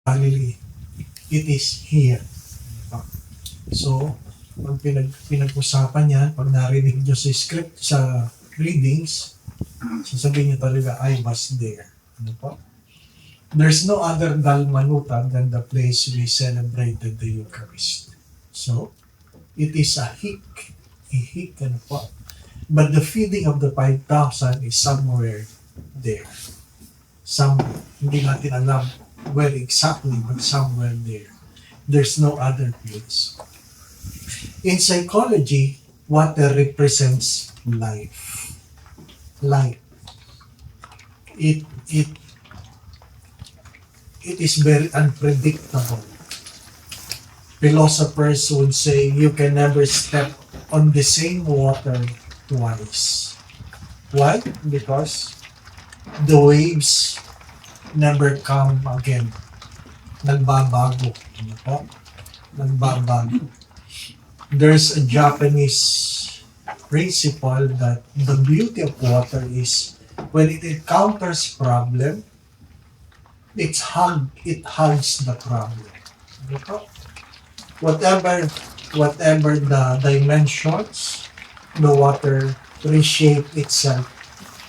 Galilee. It is here. So, pag pinag-usapan yan, pag narinig nyo sa script, sa readings, sasabihin nyo talaga, I was there. Ano po? There's no other Dalmanuta than the place we celebrated the Eucharist. So, it is a hik. A hik, ano po? But the feeding of the 5,000 is somewhere there. Hindi natin alam where exactly, but somewhere there. There's no other place. In psychology, water represents life. Life. It is very unpredictable. Philosophers would say you can never step on the same water twice. Why? Because the waves never come again. Nagbabago. Ano po? Nagbabago. There's a Japanese principle that the beauty of water is when it encounters problem, it hugs the problem. Ano po? Whatever the dimensions, the water reshape itself.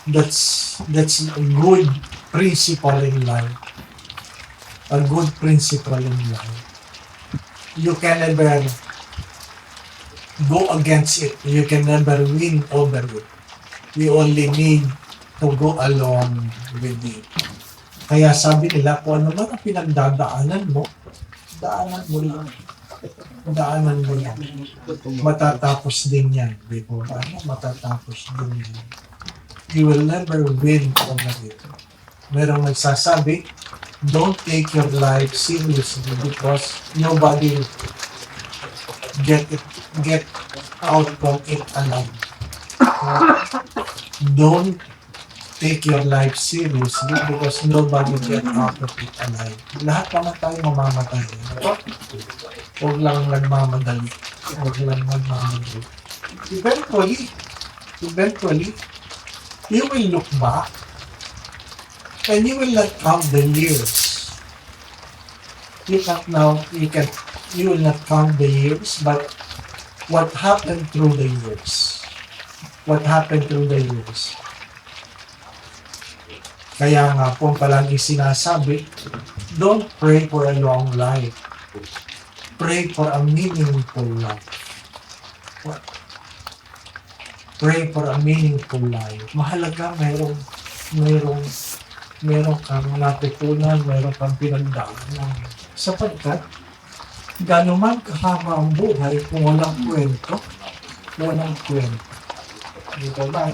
That's a good principle in life. A good principle in life. You can never go against it. You can never win over it. You only need to go along with it. Kaya sabi nila, kung ano man ang pinagdadaanan mo, daanan mo lang. Daanan mo lang. Matatapos din yan. Matatapos din yan. You will never win over it. Merong nagsasabi, don't take your life seriously because nobody get out from it alive. Don't take your life seriously because nobody get out of it alive. Lahat naman tayo mamamatay. Huwag lang nagmamadali. Eventually, you will look back and you will not count the years. You will not count the years, but what happened through the years. What happened through the years. Kaya nga po palagi sinasabi, don't pray for a long life. Pray for a meaningful life. Pray for a meaningful life. Mahalaga merong kang natutunan, merong kang pinagdaanan. Sapagkat, gano'n man kahaba ang buhay kung walang kwento, walang kwento. Dito ba?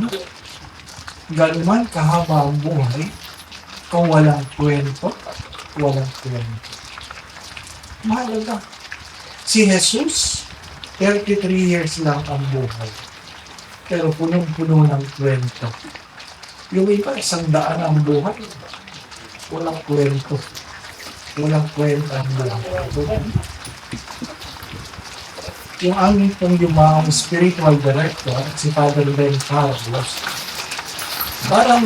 Gano'n man kahaba ang buhay kung walang kwento, walang kwento. Mahalaga. Si Jesus, 33 years lang ang buhay. Pero punong-puno ng kwento. Yung iba, 100 ang buhay. Walang kwento. Walang kwento ang buhay. Yung aming pong yung spiritual director, si Father Ben Carlos, parang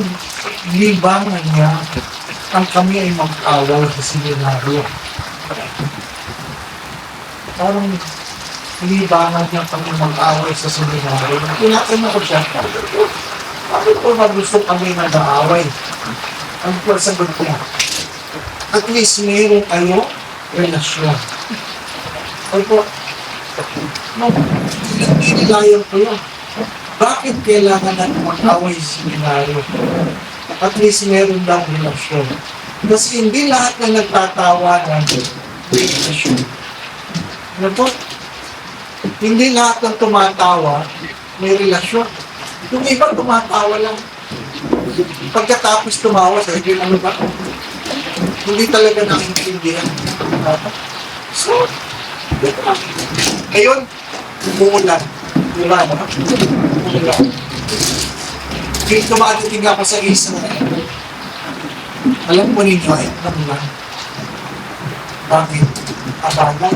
libangan niya ang kami ay mag-awal sa seminaryo. Parang libangan niya kami mag-awal sa seminaryo. Tinatanong ko siya, bakit po gusto kami nag-aaway? Ang po sagot niya, at least meron kayo relasyon. Ay po, no, inilayan ko yun. Bakit kailangan natin mag-away sa seminaryo? At least meron daw relasyon. Kasi hindi lahat na nagtatawa ng relasyon. Ano po? Hindi lahat ng tumatawa may relasyon. Yung iba tumatawa lang. Pagkatapos tumawa, sabi ano ba? Hindi talaga nakikintindihan. So, ngayon, umuulan. Diba? Umuulan. Kaya tumadating ako sa isa. Alam mo ninyo, namulan. Bakit? Abagal.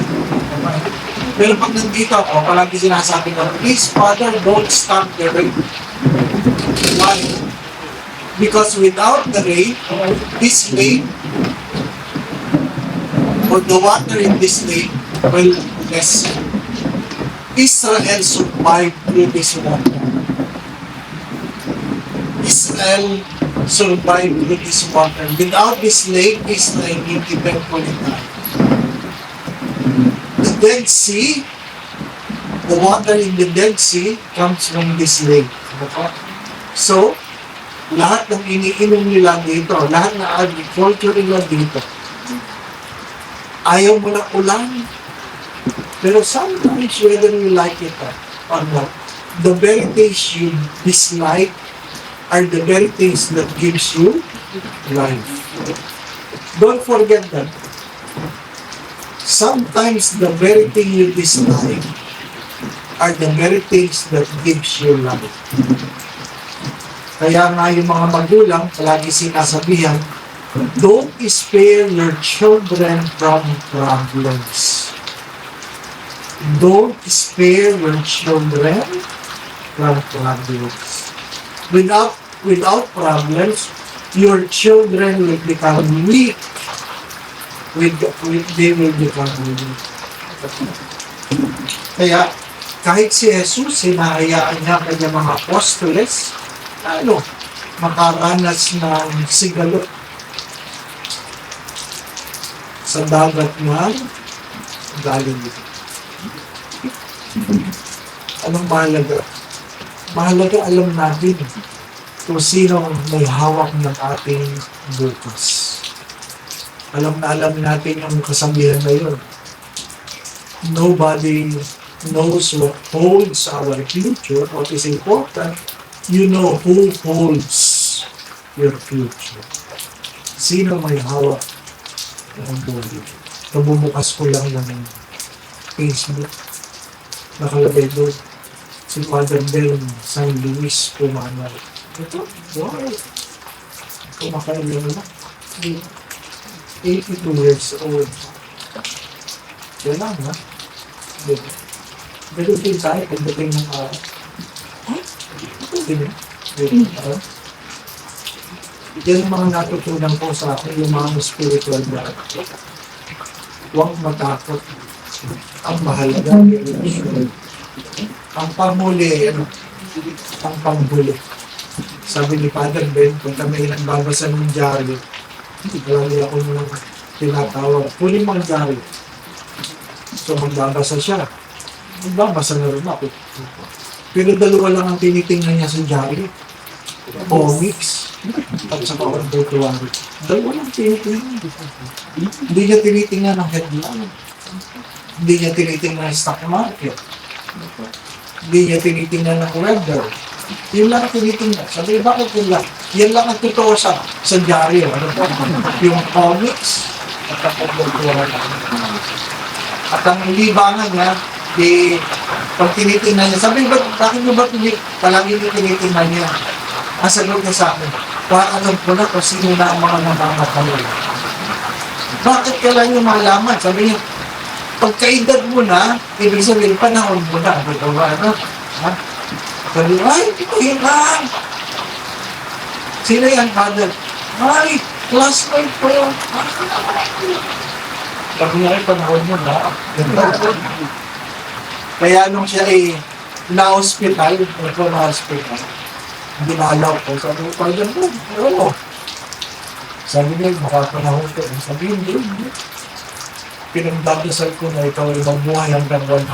Pero pag nandito ako, palagi sinasabi ko, please, Father, don't stop the rain. Why? Because without the rain, this rain or the water in this lake will lessen. Israel survived through this water. Israel survived through this water. Without this lake, Israel will eventually die. The Dead Sea, the water in the Dead Sea comes from this lake. So, lahat ng iniinom nila dito, lahat ng agriculture nila dito, ayaw mo ng ulan. Pero sometimes, whether you like it or not, the very things you dislike are the very things that gives you life. Don't forget that. Sometimes the very thing you dislike are the very things that gives you life. Kaya nga yung mga magulang, palagi sinasabihan, don't spare your children from problems. Don't spare your children from problems. Without problems, your children will become weak. They will become weak. Kaya, kahit si Jesus, sinahayaan niya kanya mga apostoles, makaranas ng sigalot sa dagat na galing dito. Anong mahalaga? Mahalaga alam natin kung sino may hawak ng ating bukas. Alam natin yung kasabihan na yun. Nobody knows what holds our future. What is important, you know who holds your future. Sino may hawak ng buhay? Kabumukas ko lang ng Facebook. Nakalagay doon si Father Del San Luis Pumanal. Ito, wow! Kumakailan na. 82 years old. Yan lang, ha? Ganun din tayo pagdating ng araw. Yan ang mga natutunan ko sa akin, yung mga spiritual life. Huwag matakot. Ang mahalaga, ang panghuli, ang panghuli. Sabi ni Father Ben, kung kami nagbabasa ng dyaryo, lagi ako nung tinatawag, huli mga dyaryo. So magbabasa siya. Magbabasa na rin ako. Pero dalawa lang ang tinitingnan niya sa dyaryo. Comics at saka obituary. Dalawa lang tinitingnan. Hindi niya tinitingnan ng headline. Hindi niya tinitingnan ng stock market. Hindi niya tinitingnan ng weather. Yun lang ang tinitingnan. Sabi, bakit yun lang? Yan lang ang totoo sa dyaryo. Ano po? Yung comics at ang obituary. At ang libangan niya, pag tinitingnan niya, sabi, bakit nyo ba palagi nyo tinitingnan niya? Ang sagot niya sa akin, para alam ko na kung sino na ang mga namamatay. Bakit kailan nyo malaman? Sabi niya, pagkaedad mo na, ibig sabihin, panahon mo na. Ano? Ha? Sabi, ay, ito yun lang. Sino yan, Father? Ay, classmate ko yun. Sabi niya, ay, panahon mo na. Kaya nung siya ay na-hospital, dinalaw ko. Sabi ko, Father, oo. Sabi niya, makapanahon ko. Sabi niya, hindi. Pinagdadasal ko na ikaw ay mabuhay hanggang 100.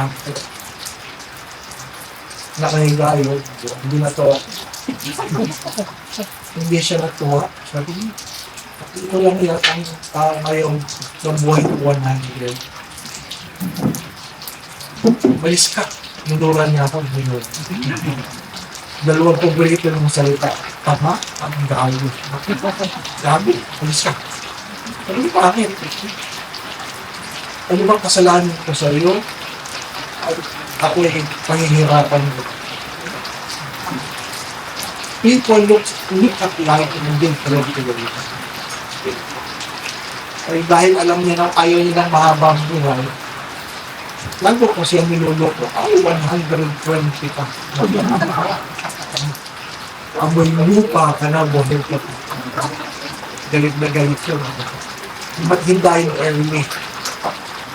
Nakahiga yun. Hindi natuwa. Hindi siya natuwa. Sabi niya, ito lang yatang ngayong mabuhay ng 100. Malis ka. Nunuran niya ako. Dalawang paborito ng salita. Tama, ang gago. Gago, malis ka. Sabi niya, bakit? Ano bang kasalanan ko sa iyo? Ako ay pahihirapan mo. People look at life in a different way. Ay dahil alam niya na ayaw niya ng mahabang buhay, lago ko siya niluloko, ay 120 ka. Amoy lupa ka na, buhay ka. Galit na galit yun. Ba't hindahin early?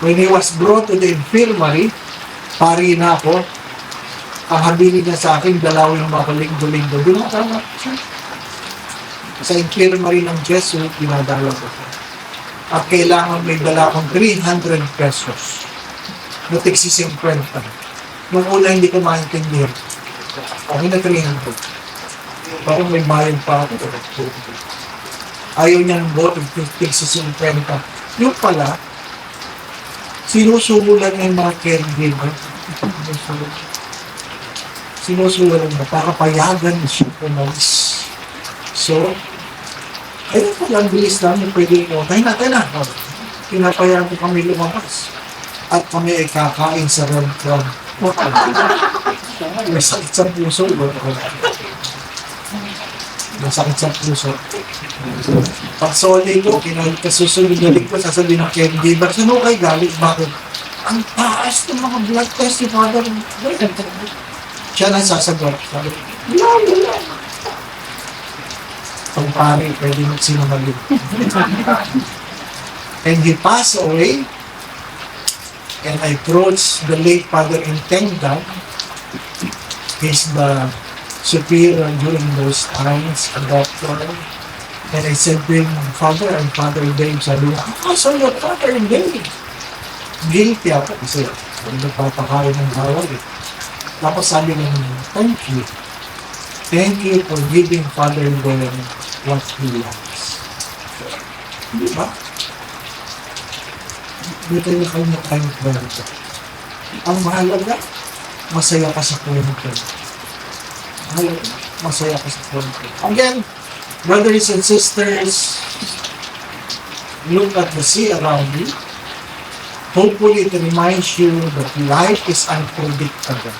When he was brought to the infirmary, pari na ako, ang habilin niya sa akin, dalawin mga linggo-linggo. Dinatama siya. Sa infirmary ng Jesuit, dinadala ko siya. At kailangan may dala akong 300 pesos. Natik si 50. Nung una hindi ko maintindihan. Okay na 300. Parang may bayad pa ako. Ayaw niya ng bote, natik si 50. Yung pala, sinusubulan niya yung mga caregiver. Sinusubulan niya para payagan siya pumalis. So, ayun po lang, bilis namin pwede mo. Tayo na. Pinapayagan ko kami lumabas. At kami ay kakain sa red club. May sakit sa puso. May sakit sa puso. Pagsoli ko, kasusunod ko, sasabihin ng caregiver, sino kayo galit? Bakit? Ang taas ng mga blood test ni Father. Siya na sasagot. Sabi, wala. Ang pari, pwede magsinungaling. And he passed away, and I approached the late Father Intendant. He's the superior during those times, a doctor. And I said to him, Father, I'm Father Dave. Sabi niya, so you're Father Dave. Guilty ako kasi nagpapakain ng bawal eh. Tapos sabi niya, thank you. Thank you for giving Father Dave what he loves. Di ba? Dito yung kanya tayong kwento. Ang mahalaga, masaya ka sa kwento. Masaya ka sa kwento. Again, brothers and sisters, look at the sea around you. Hopefully, it reminds you that life is unpredictable.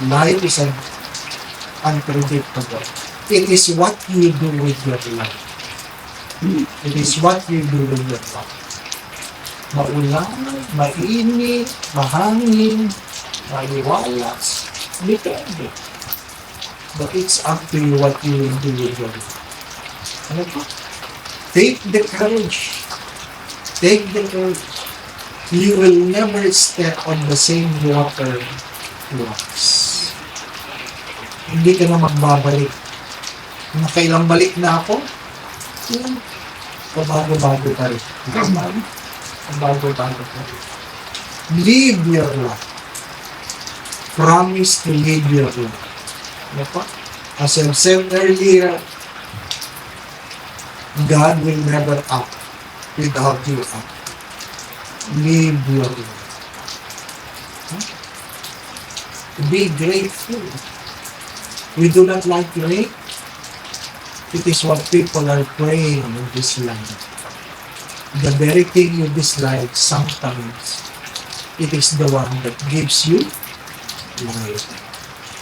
Life is unpredictable. It is what you do with your life. It is what you do with your life. Maulan, mainit, mahangin, maliwalas, depende. But it's up to you what you will do with your life. Ano po? Take the courage. Take the courage. You will never step on the same water once. Hindi ka na magbabalik. Nakailang balik na ako, pabago-bago pa rin. Pabago-bago pa rin. Live your life. Promise to live your life. Ano pa? As I've said earlier, God will never act without you act. Live your life. Be grateful. We do not like rain. It is what people are praying in this land. The very thing you dislike, sometimes it is the one that gives you life.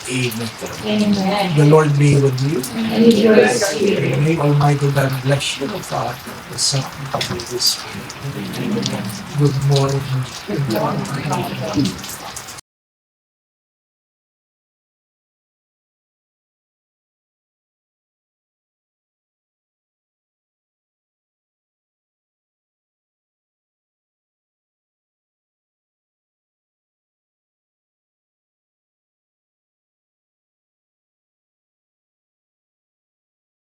Amen. Amen. The Lord be with you. And with your spirit. May Almighty God bless you, the Father, the Son, and the Holy Spirit. Good morning. Good morning.